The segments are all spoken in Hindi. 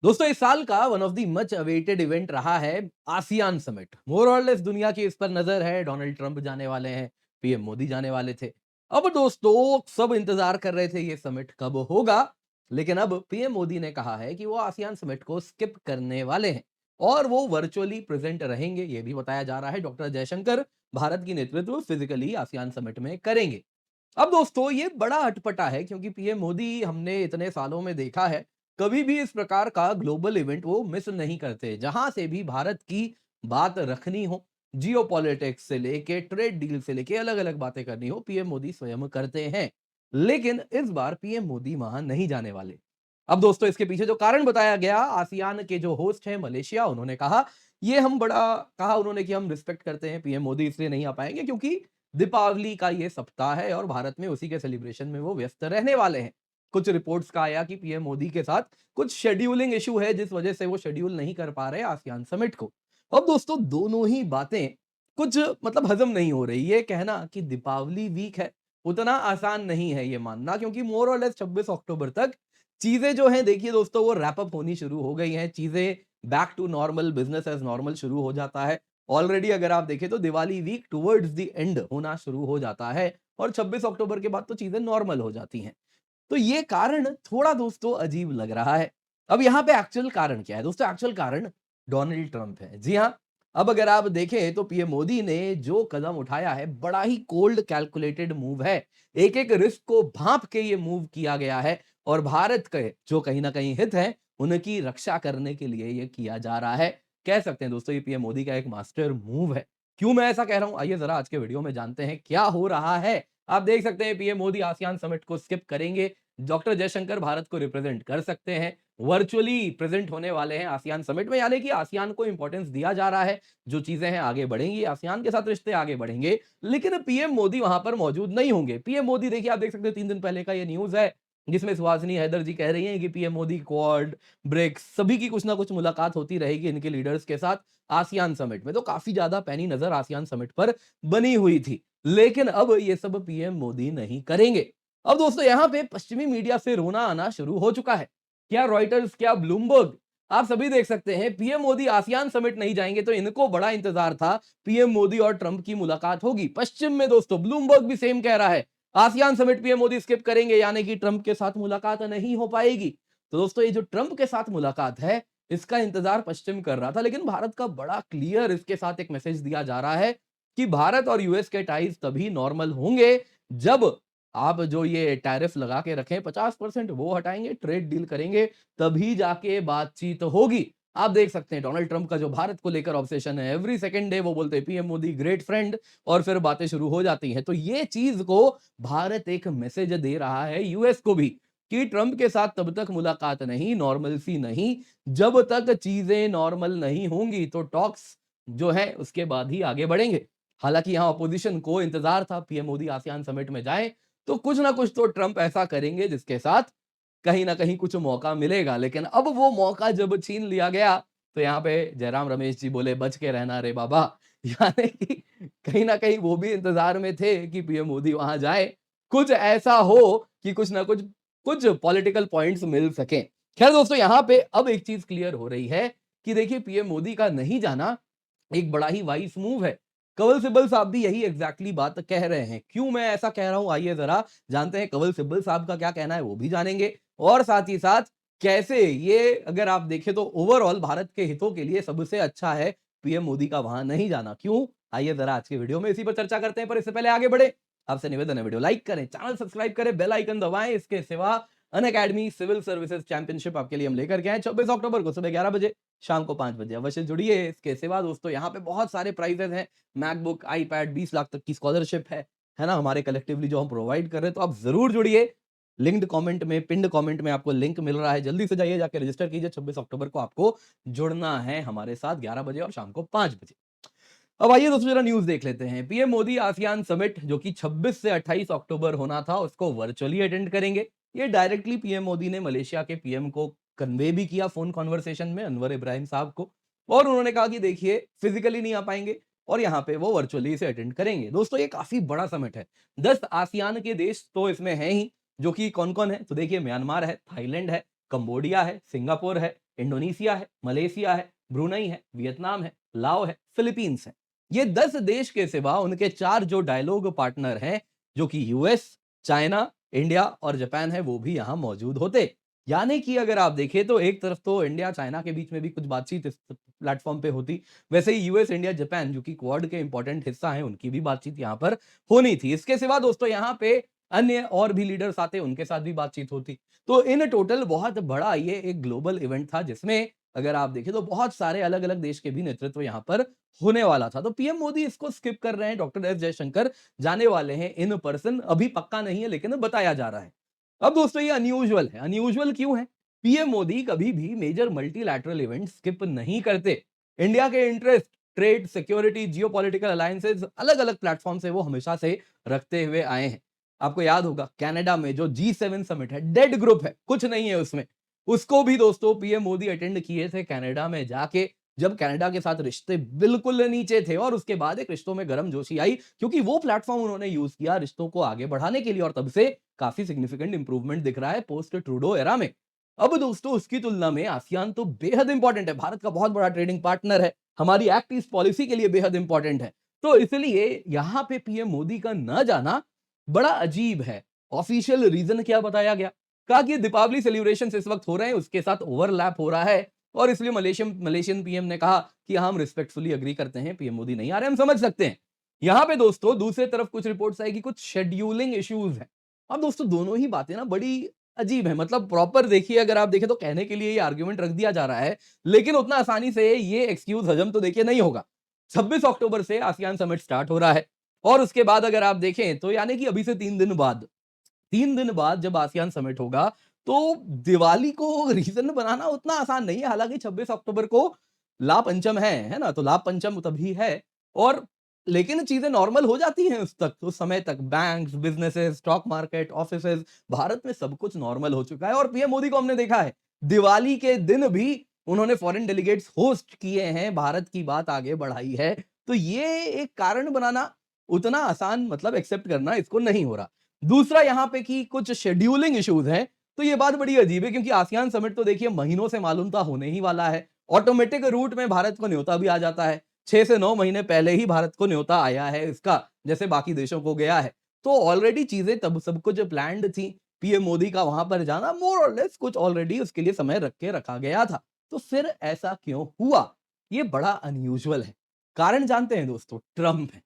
दोस्तों इस साल का one of the much awaited event रहा है आसियान समिट। मोर और लेस दुनिया की इस पर नजर है। डोनाल्ड ट्रंप जाने वाले हैं, पीएम मोदी जाने वाले थे। अब दोस्तों सब इंतजार कर रहे थे ये समिट कब होगा, लेकिन अब पीएम मोदी ने कहा है कि वो आसियान समिट को स्किप करने वाले हैं और वो वर्चुअली प्रेजेंट रहेंगे। ये भी बताया जा रहा है डॉक्टर जयशंकर भारत की नेतृत्व फिजिकली आसियान समिट में करेंगे। अब दोस्तों ये बड़ा अटपटा है क्योंकि पीएम मोदी हमने इतने सालों में देखा है, कभी भी इस प्रकार का ग्लोबल इवेंट वो मिस नहीं करते। जहां से भी भारत की बात रखनी हो, जियो पॉलिटिक्स से लेके ट्रेड डील से लेके अलग अलग बातें करनी हो, पीएम मोदी स्वयं करते हैं। लेकिन इस बार पीएम मोदी वहां नहीं जाने वाले। अब दोस्तों इसके पीछे जो कारण बताया गया, आसियान के जो होस्ट हैं मलेशिया, उन्होंने कहा, ये हम बड़ा कहा उन्होंने कि हम रिस्पेक्ट करते हैं, पीएम मोदी इसलिए नहीं आ पाएंगे क्योंकि दीपावली का ये सप्ताह है और भारत में उसी के सेलिब्रेशन में वो व्यस्त रहने वाले हैं। कुछ रिपोर्ट्स का आया कि पीएम मोदी के साथ कुछ शेड्यूलिंग इशू है, जिस वजह से वो शेड्यूल नहीं कर पा रहे आसियान समिट को। अब दोस्तों दोनों ही बातें कुछ मतलब हजम नहीं हो रही। ये कहना कि दीपावली वीक है, उतना आसान नहीं है ये मानना, क्योंकि मोर और लेस 26 अक्टूबर तक चीजें जो हैं, देखिए दोस्तों, वो रैप अप होनी शुरू हो गई हैं। चीजें back to normal, business as normal शुरू हो जाता है। ऑलरेडी अगर आप देखें तो Diwali week towards the end होना शुरू हो जाता है और 26 अक्टूबर के बाद तो चीजें नॉर्मल हो जाती हैं। तो ये कारण थोड़ा दोस्तों अजीब लग रहा है। अब यहाँ पे एक्चुअल कारण क्या है दोस्तों? एक्चुअल कारण डोनाल्ड ट्रंप है। जी हाँ, अब अगर आप देखें तो पीएम मोदी ने जो कदम उठाया है, बड़ा ही कोल्ड कैलकुलेटेड मूव है। एक एक रिस्क को भांप के ये मूव किया गया है और भारत के जो कहीं ना कहीं हित है, उनकी रक्षा करने के लिए ये किया जा रहा है। कह सकते हैं दोस्तों ये पीएम मोदी का एक मास्टर मूव है। क्यों मैं ऐसा कह रहा हूं, आइए जरा आज के वीडियो में जानते हैं क्या हो रहा है। आप देख सकते हैं पीएम मोदी आसियान समिट को स्किप करेंगे। डॉक्टर जयशंकर भारत को रिप्रेजेंट कर सकते हैं, वर्चुअली प्रेजेंट होने वाले हैं आसियान समिट में, यानी कि आसियान को इंपॉर्टेंस दिया जा रहा है। जो चीजें हैं आगे बढ़ेंगी, आसियान के साथ रिश्ते आगे बढ़ेंगे, लेकिन पीएम मोदी वहां पर मौजूद नहीं होंगे। पीएम मोदी, देखिए आप देख सकते हैं 3 दिन पहले का ये न्यूज है, जिसमें सुहासिनी हैदर जी कह रही हैं कि पीएम मोदी क्वाड, ब्रिक्स सभी की कुछ ना कुछ मुलाकात होती रहेगी इनके लीडर्स के साथ आसियान समिट में। तो काफी ज्यादा पैनी नजर आसियान समिट पर बनी हुई थी, लेकिन अब ये सब पीएम मोदी नहीं करेंगे। अब दोस्तों यहां पे पश्चिमी मीडिया से रोना आना शुरू हो चुका है। क्या रॉयटर्स, क्या ब्लूमबर्ग, आप सभी देख सकते हैं पीएम मोदी आसियान समिट नहीं जाएंगे, तो इनको बड़ा इंतजार था पीएम मोदी और ट्रंप की मुलाकात होगी। पश्चिम में दोस्तों ब्लूमबर्ग भी सेम कह रहा है, ASEAN summit PM Modi skip करेंगे, यानी कि ट्रंप के साथ मुलाकात नहीं हो पाएगी। तो दोस्तों ये जो ट्रंप के साथ मुलाकात है, इसका इंतजार पश्चिम कर रहा था, लेकिन भारत का बड़ा क्लियर इसके साथ एक मैसेज दिया जा रहा है कि भारत और यूएस के टाइज तभी नॉर्मल होंगे जब आप जो ये टैरिफ लगा के रखें 50% वो हटाएंगे, ट्रेड डील करेंगे, तभी जाके बातचीत होगी। आप देख सकते हैं डोनाल्ड ट्रंप का जो भारत को लेकर ऑब्सेशन है, एवरी सेकंड डे वो बोलते हैं पीएम मोदी ग्रेट फ्रेंड, और फिर बातें शुरू हो जाती हैं। तो ये चीज को भारत एक मैसेज दे रहा है यूएस को भी कि ट्रंप के साथ तब तक मुलाकात नहीं, नॉर्मलसी नहीं, जब तक चीजें नॉर्मल नहीं होंगी। तो टॉक्स जो है उसके बाद ही आगे बढ़ेंगे। हालांकि यहां अपोजिशन को इंतजार था पीएम मोदी आसियान समिट में जाए तो कुछ ना कुछ तो ट्रंप ऐसा करेंगे जिसके साथ कहीं ना कहीं कुछ मौका मिलेगा, लेकिन अब वो मौका जब छीन लिया गया, तो यहाँ पे जयराम रमेश जी बोले बच के रहना रे बाबा। यानी कि कहीं ना कहीं वो भी इंतजार में थे कि पीएम मोदी वहां जाए, कुछ ऐसा हो कि कुछ ना कुछ कुछ पॉलिटिकल पॉइंट्स मिल सके। खैर दोस्तों यहाँ पे अब एक चीज क्लियर हो रही है कि देखिए पीएम मोदी का नहीं जाना एक बड़ा ही वाइस मूव है। कंवल सिब्बल साहब भी यही एग्जैक्टली बात कह रहे हैं। क्यों मैं ऐसा कह रहा हूं, आइए जरा जानते हैं कंवल सिब्बल साहब का क्या कहना है, वो भी जानेंगे। और साथ ही साथ कैसे ये अगर आप देखें तो ओवरऑल भारत के हितों के लिए सबसे अच्छा है पीएम मोदी का वहां नहीं जाना। क्यों, आइए जरा आज के वीडियो में इसी पर चर्चा करते हैं। पर इससे पहले आगे बढ़े, आपसे निवेदन है वीडियो लाइक करें, चैनल सब्सक्राइब करें, बेल आइकन दबाएं। इसके सिवा अन अकेडमी सिविल सर्विसेज चैंपियनशिप आपके लिए हम लेकर के आए 26 अक्टूबर को सुबह 11 बजे, शाम को 5 बजे। अवश्य जुड़िए। इसके सिवा दोस्तों यहाँ पे बहुत सारे प्राइजेस हैं, मैकबुक, आईपैड, 20 लाख तक की स्कॉलरशिप है ना, हमारे कलेक्टिवली जो हम प्रोवाइड कर रहे हैं। तो आप जरूर जुड़िए। लिंक्ड कमेंट में, पिंड कमेंट में आपको लिंक मिल रहा है, जल्दी से जाइए, जाके रजिस्टर कीजिए। 26 अक्टूबर को आपको जुड़ना है हमारे साथ 11 बजे और शाम को 5 बजे। अब आइए दोस्तों जरा न्यूज देख लेते हैं। पीएम मोदी आसियान समिट जो कि 26 से 28 अक्टूबर होना था, उसको वर्चुअली अटेंड करेंगे। ये डायरेक्टली पीएम मोदी ने मलेशिया के पीएम को कन्वे भी किया फोन कॉन्वर्सेशन में, अनवर इब्राहिम साहब को। और उन्होंने कहा कि देखिए फिजिकली नहीं आ पाएंगे और यहाँ पे वो वर्चुअली इसे अटेंड करेंगे। दोस्तों ये काफी बड़ा समिट है, 10 आसियान के देश तो इसमें है ही, जो कि कौन कौन है तो देखिए म्यांमार है, थाईलैंड है, कंबोडिया है, सिंगापुर है, इंडोनेशिया है, मलेशिया है, ब्रुनई है, वियतनाम है, लाओ है, फिलीपींस है। ये 10 देश के सिवा उनके 4 जो डायलॉग पार्टनर हैं, जो कि यूएस, चाइना, इंडिया और जापान है, वो भी यहां मौजूद होते। यानी कि अगर आप देखें तो एक तरफ तो इंडिया चाइना के बीच में भी कुछ बातचीत इस प्लेटफॉर्म पे होती, वैसे ही यूएस, इंडिया, जापान जो कि क्वाड के इंपॉर्टेंट हिस्सा हैं, उनकी भी बातचीत यहां पर होनी थी। इसके सिवा दोस्तों यहाँ पे अन्य और भी लीडर्स आते, उनके साथ भी बातचीत होती। तो इन टोटल बहुत बड़ा ये एक ग्लोबल इवेंट था, जिसमें अगर आप देखें तो बहुत सारे अलग-अलग देश के भी नेतृत्व यहाँ पर होने वाला था। तो पीएम मोदी इसको स्किप कर रहे हैं, डॉक्टर एस जयशंकर जाने वाले हैं इन पर्सन, अभी पक्का नहीं है लेकिन बताया जा रहा है। अब दोस्तों ये अनयूजुअल है। अनयूजुअल क्यों है? पीएम मोदी कभी भी मेजर मल्टीलैटरल इवेंट स्किप नहीं करते। इंडिया के interest, trade, security, geopolitical alliances अलग-अलग प्लेटफॉर्म से वो हमेशा से रखते हुए आए हैं। आपको याद होगा कनाडा में जो G7 समिट है, डेड ग्रुप है, कुछ नहीं है उसमें। उसको भी दोस्तों पीएम मोदी अटेंड किए थे कनाडा में जाके, जब कनाडा के साथ रिश्ते बिल्कुल नीचे थे और उसके बाद एक रिश्तों में गर्मजोशी आई, क्योंकि वो प्लेटफॉर्म उन्होंने यूज किया रिश्तों को आगे बढ़ाने के लिए और तब से काफी सिग्निफिकेंट इंप्रूवमेंट दिख रहा है पोस्ट ट्रूडो एरा में। अब दोस्तों उसकी तुलना में आसियान तो बेहद इंपॉर्टेंट है, भारत का बहुत बड़ा ट्रेडिंग पार्टनर है, हमारी एक्ट ईस्ट पॉलिसी के लिए बेहद इंपॉर्टेंट है। तो इसलिए यहां पे पीएम मोदी का न जाना बड़ा अजीब है। ऑफिशियल रीजन क्या बताया गया? कहा कि दीपावली सेलिब्रेशंस इस वक्त हो रहे हैं, उसके साथ ओवरलैप हो रहा है और इसलिए मलेशियन मलेशियन पीएम ने कहा कि हम रिस्पेक्टफुली एग्री करते हैं, पीएम मोदी नहीं आ रहे, हम समझ सकते हैं। यहां पे दोस्तों दूसरी तरफ कुछ रिपोर्ट्स आई कि कुछ शेड्यूलिंग इश्यूज हैं। अब दोस्तों दोनों ही बातें ना बड़ी अजीब है, मतलब प्रॉपर देखिए, अगर आप देखें तो कहने के लिए ये आर्गुमेंट रख दिया जा रहा है, लेकिन उतना आसानी से ये एक्सक्यूज हजम तो देखिए नहीं होगा। 26 अक्टूबर से आसियान समिट स्टार्ट हो रहा है और उसके बाद अगर आप देखें तो यानी कि अभी से 3 दिन बाद जब आसियान समिट होगा, तो दिवाली को रीजन बनाना उतना आसान नहीं है। हालांकि 26 अक्टूबर को लाभ पंचम है ना? तो लाभ पंचम तभी है और लेकिन चीजें नॉर्मल हो जाती हैं उस समय तक। Banks, businesses, stock market, offices, Bharat में सब कुछ नॉर्मल हो चुका है और पीएम मोदी को हमने देखा है दिवाली के दिन भी उन्होंने फॉरेन डेलीगेट्स होस्ट किए हैं, भारत की बात आगे बढ़ाई है। तो ये एक कारण बनाना उतना आसान, मतलब एक्सेप्ट करना इसको नहीं हो रहा। दूसरा यहाँ पे कि कुछ शेड्यूलिंग इश्यूज हैं, तो ये बात बड़ी अजीब है क्योंकि आसियान समिट तो देखिए महीनों से मालूम था होने ही वाला है। ऑटोमेटिक रूट में भारत को न्योता भी आ जाता है। 6 से 9 महीने पहले ही भारत को न्योता आया है इसका, जैसे बाकी देशों को गया है। तो ऑलरेडी चीजें तब सब कुछ प्लान्ड थी। पीएम मोदी का वहां पर जाना मोर और लेस कुछ ऑलरेडी उसके लिए समय रख के रखा गया था। तो फिर ऐसा क्यों हुआ? ये बड़ा अनयूजुअल है। कारण जानते हैं दोस्तों, ट्रंप है।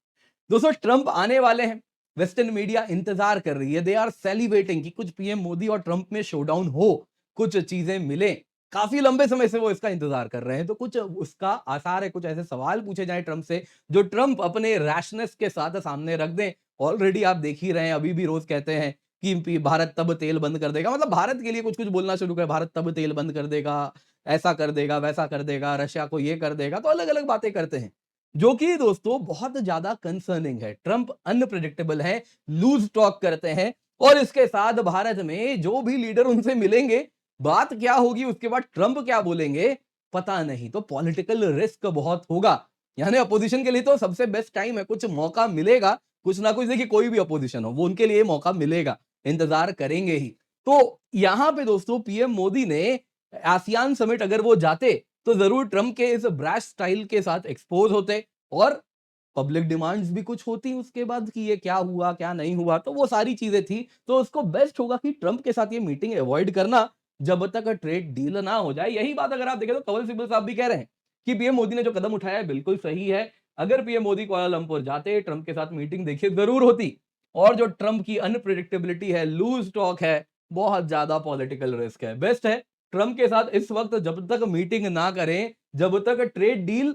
दोस्तों ट्रंप आने वाले हैं, वेस्टर्न मीडिया इंतजार कर रही है, दे आर सेलिब्रेटिंग कि कुछ पीएम मोदी और ट्रंप में शोडाउन हो, कुछ चीजें मिले। काफी लंबे समय से वो इसका इंतजार कर रहे हैं, तो कुछ उसका आसार है, कुछ ऐसे सवाल पूछे जाएं ट्रंप से जो ट्रंप अपने रैशनेस के साथ सामने रख दें। ऑलरेडी आप देख ही रहे हैं, अभी भी रोज कहते हैं कि भारत तब तेल बंद कर देगा, मतलब भारत के लिए कुछ कुछ बोलना शुरू कर, भारत तब तेल बंद कर देगा, ऐसा कर देगा, वैसा कर देगा, रशिया को ये कर देगा, तो अलग अलग बातें करते हैं, जो कि दोस्तों बहुत ज्यादा कंसर्निंग है। ट्रंप अनप्रेडिक्टेबल है, लूज टॉक करते हैं और इसके साथ भारत में जो भी लीडर उनसे मिलेंगे, बात क्या होगी, उसके बाद ट्रंप क्या बोलेंगे, पता नहीं। तो पॉलिटिकल रिस्क बहुत होगा। यानी अपोजिशन के लिए तो सबसे बेस्ट टाइम है, कुछ मौका मिलेगा, कुछ ना कुछ। देखिए कोई भी अपोजिशन हो, वो उनके लिए मौका मिलेगा, इंतजार करेंगे ही। तो यहां पे दोस्तों पीएम मोदी ने आसियान समिट अगर वो जाते तो जरूर ट्रंप के इस ब्रैश स्टाइल के साथ एक्सपोज होते और पब्लिक डिमांड्स भी कुछ होती उसके बाद कि ये क्या हुआ, क्या नहीं हुआ, तो वो सारी चीजें थी। तो उसको बेस्ट होगा कि ट्रंप के साथ ये मीटिंग अवॉइड करना जब तक ट्रेड डील ना हो जाए। यही बात अगर आप देखें तो कपिल सिब्बल साहब भी कह रहे हैं कि पीएम मोदी ने जो कदम उठाया है बिल्कुल सही है। अगर पीएम मोदी कुआलालंपुर जाते, ट्रंप के साथ मीटिंग देखिए जरूर होती। और जो ट्रंप की अनप्रिडिक्टेबिलिटी है, लूज टॉक है, बहुत ज्यादा पॉलिटिकल रिस्क है। बेस्ट है ट्रंप के साथ इस वक्त जब तक मीटिंग ना करें, जब तक ट्रेड डील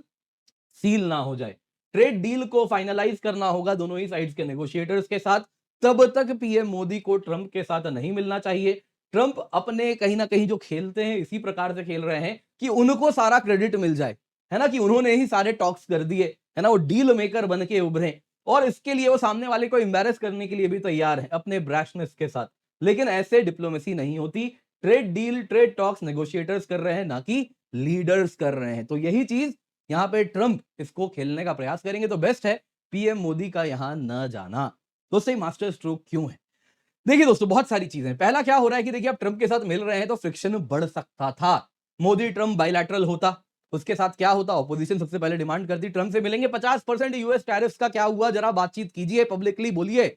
सील ना हो जाए। ट्रेड डील को फाइनलाइज करना होगा दोनों ही साइड्स के नेगोशिएटर्स के साथ, तब तक पीएम मोदी को ट्रंप के साथ नहीं मिलना चाहिए। ट्रंप अपने कहीं ना कहीं जो खेलते हैं इसी प्रकार से खेल रहे हैं कि उनको सारा क्रेडिट मिल जाए, है ना, कि उन्होंने ही सारे टॉक्स कर दिए, है ना, वो डील मेकर बन के उभरे और इसके लिए वो सामने वाले को एम्बैरेस करने के लिए भी तैयार है अपने ब्रैशनेस के साथ। लेकिन ऐसे डिप्लोमेसी नहीं होती। Trade deal, trade talks negotiators कर रहे हैं, ना कि लीडर्स कर रहे हैं। तो यही चीज यहाँ पे ट्रंप इसको खेलने का प्रयास करेंगे, तो बेस्ट है पीएम मोदी का यहां न जाना। दोस्तों मास्टर स्ट्रोक क्यों है? देखिए दोस्तों बहुत सारी चीजें। पहला क्या हो रहा है कि देखिए आप ट्रंप के साथ मिल रहे हैं तो फ्रिक्शन बढ़ सकता था। मोदी ट्रम्प बायलैटरल होता, उसके साथ क्या होता? ऑपोजिशन सबसे पहले डिमांड करती ट्रम्प से मिलेंगे 50% यूएस टैरिफ्स का क्या हुआ? जरा बातचीत कीजिए, पब्लिकली बोलिए।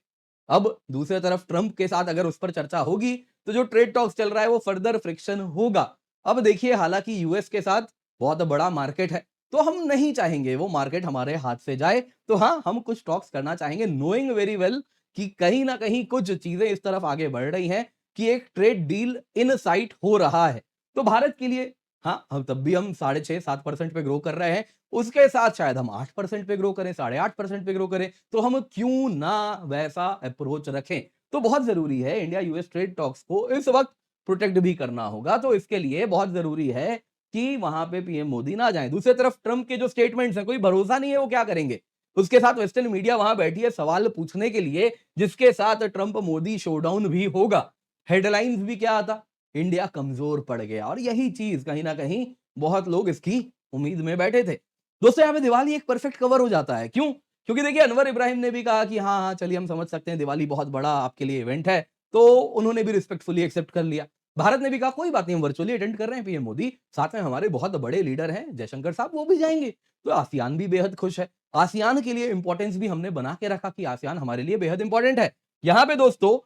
अब दूसरी तरफ ट्रम्प के साथ अगर उस पर चर्चा होगी, तो जो ट्रेड टॉक्स चल रहा है वो फर्दर फ्रिक्शन होगा। अब देखिए हालांकि यूएस के साथ बहुत बड़ा मार्केट है, तो हम नहीं चाहेंगे वो मार्केट हमारे हाथ से जाए। तो हाँ, हम कुछ टॉक्स करना चाहेंगे नोइंग वेरी वेल कि कहीं ना कहीं कुछ चीजें इस तरफ आगे बढ़ रही हैं कि एक ट्रेड डील इन साइट हो रहा है। तो भारत के लिए हाँ, हम तब भी हम 6.5-7% पे ग्रो कर रहे हैं। उसके साथ शायद हम 8% पे ग्रो करें, 8.5% पे ग्रो करें, तो हम क्यों ना वैसा अप्रोच रखें। तो बहुत जरूरी है इंडिया यूएस ट्रेड टॉक्स को इस वक्त प्रोटेक्ट भी करना होगा। तो इसके लिए बहुत जरूरी है कि वहां पे पीएम मोदी ना जाएं। दूसरी तरफ ट्रंप के जो स्टेटमेंट्स हैं, कोई भरोसा नहीं है वो क्या करेंगे। उसके साथ वेस्टर्न मीडिया वहां बैठी है सवाल पूछने के लिए, जिसके साथ ट्रंप मोदी शोडाउन भी होगा। हेडलाइंस भी क्या आता? इंडिया कमजोर पड़ गया। और यही चीज कहीं ना कहीं बहुत लोग इसकी उम्मीद में बैठे थे। दोस्तों यहाँ पे दिवाली एक परफेक्ट कवर हो जाता है। क्यों? क्योंकि देखिए अनवर इब्राहिम ने भी कहा कि हाँ हाँ चलिए हम समझ सकते हैं दिवाली बहुत बड़ा आपके लिए इवेंट है, तो उन्होंने भी रिस्पेक्टफुली एक्सेप्ट कर लिया। भारत ने भी कहा कोई बात नहीं, हम वर्चुअली अटेंड कर रहे हैं पीएम मोदी, साथ में हमारे बहुत बड़े लीडर हैं जयशंकर साहब, वो भी जाएंगे। तो आसियान भी बेहद खुश है। आसियान के लिए इंपॉर्टेंस भी हमने बना के रखा कि आसियान हमारे लिए बेहद इंपॉर्टेंट है। यहाँ पे दोस्तों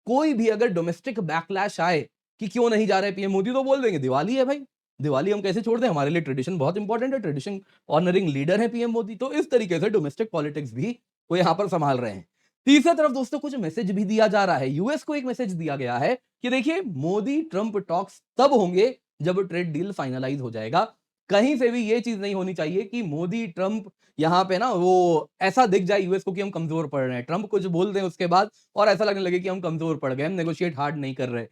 कोई भी अगर डोमेस्टिक बैकलैश आए कि क्यों नहीं जा रहे पीएम मोदी, तो बोल देंगे दिवाली है भाई, दिवाली हम कैसे छोड़ दें, हमारे लिए ट्रेडिशन बहुत इंपॉर्टेंट है, ट्रेडिशन ऑनरिंग लीडर है पीएम मोदी। तो इस तरीके से डोमेस्टिक पॉलिटिक्स भी वो यहां पर संभाल रहे हैं। तीसरी तरफ दोस्तों कुछ मैसेज भी दिया जा रहा है। यूएस को एक मैसेज दिया गया है कि देखिए मोदी ट्रंप टॉक्स तब होंगे जब ट्रेड डील फाइनलाइज हो जाएगा। कहीं से भी ये चीज नहीं होनी चाहिए कि मोदी ट्रंप यहां पे ना वो ऐसा दिख जाए यूएस को कि हम कमजोर पड़ रहे हैं, ट्रंप कुछ बोल दें उसके बाद और ऐसा लगने लगे कि हम कमजोर पड़ गए, हम नेगोशिएट हार्ड नहीं कर रहे।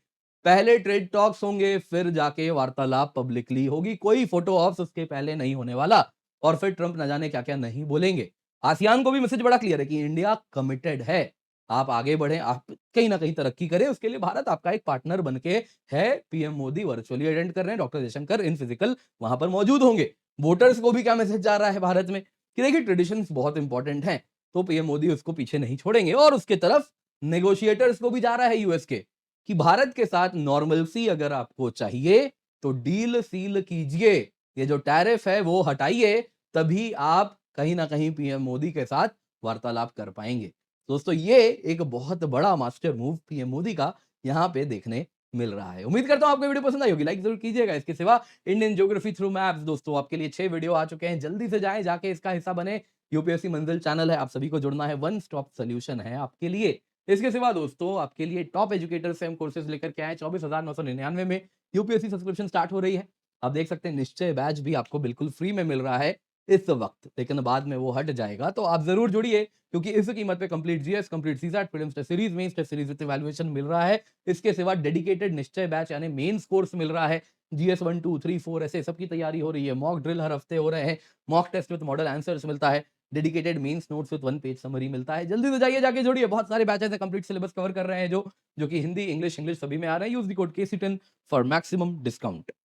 पहले ट्रेड टॉक्स होंगे, फिर जाके वार्तालाप पब्लिकली होगी, कोई फोटो ऑप्स उसके पहले नहीं होने वाला। और फिर ट्रंप न जाने क्या क्या नहीं बोलेंगे। आसियान को भी मैसेज बड़ा क्लियर है कि इंडिया कमिटेड है, आप आगे बढ़े, आप कहीं ना कहीं तरक्की करें, उसके लिए भारत आपका एक पार्टनर बन के है। पीएम मोदी वर्चुअली अटेंड कर रहे हैं, डॉक्टर जयशंकर इन फिजिकल वहां पर मौजूद होंगे। वोटर्स को भी क्या मैसेज जा रहा है भारत में कि देखिए ट्रेडिशन बहुत इंपॉर्टेंट है, तो पीएम मोदी उसको पीछे नहीं छोड़ेंगे। और उसके तरफ नेगोशिएटर्स को भी जा रहा है यूएस के कि भारत के साथ नॉर्मलसी अगर आपको चाहिए तो डील सील कीजिए, ये जो टैरिफ है वो हटाइए, तभी आप कहीं ना कहीं पीएम मोदी के साथ वार्तालाप कर पाएंगे। दोस्तों ये एक बहुत बड़ा मास्टर मूव पीएम मोदी का यहाँ पे देखने मिल रहा है। उम्मीद करता हूं आपको वीडियो पसंद आई होगी, लाइक जरूर कीजिएगा। इसके सिवा इंडियन ज्योग्राफी थ्रू मैप्स दोस्तों आपके लिए 6 वीडियो आ चुके हैं, जल्दी से जाएं, जाके इसका हिस्सा बने। यूपीएससी मंजिल चैनल है, आप सभी को जुड़ना है, वन स्टॉप सोल्यूशन है आपके लिए। इसके सिवा दोस्तों आपके लिए टॉप एजुकेटर से हम कोर्सेज लेकर के आए 24,999 में यूपीएससी सब्सक्रिप्शन स्टार्ट हो रही है। आप देख सकते हैं निश्चय बैच भी आपको बिल्कुल फ्री में मिल रहा है इस वक्त, लेकिन बाद में वो हट जाएगा, तो आप जरूर जुड़िए क्योंकि इस कीमत पे complete GS, complete CSAT, prelims test series, mains test series with evaluation मिल रहा है। इसके सिवा डेडिकेटेड निश्चय बैच यानी मेंस कोर्स मिल रहा है। जीएस 1 2 3 4 ऐसे सबकी तैयारी हो रही है, मॉक ड्रिल हर हफ्ते हो रहे हैं, mock test with model answers मिलता है, dedicated mains notes with 1 page summary मिलता है। जल्दी से जाइए, जाके जुड़िए, बहुत सारे बैचेस हैं, कंप्लीट सिलेबस कवर कर रहे हैं जो कि हिंदी, इंग्लिश सभी में आ रहे हैं। Use the code KC10 for maximum discount.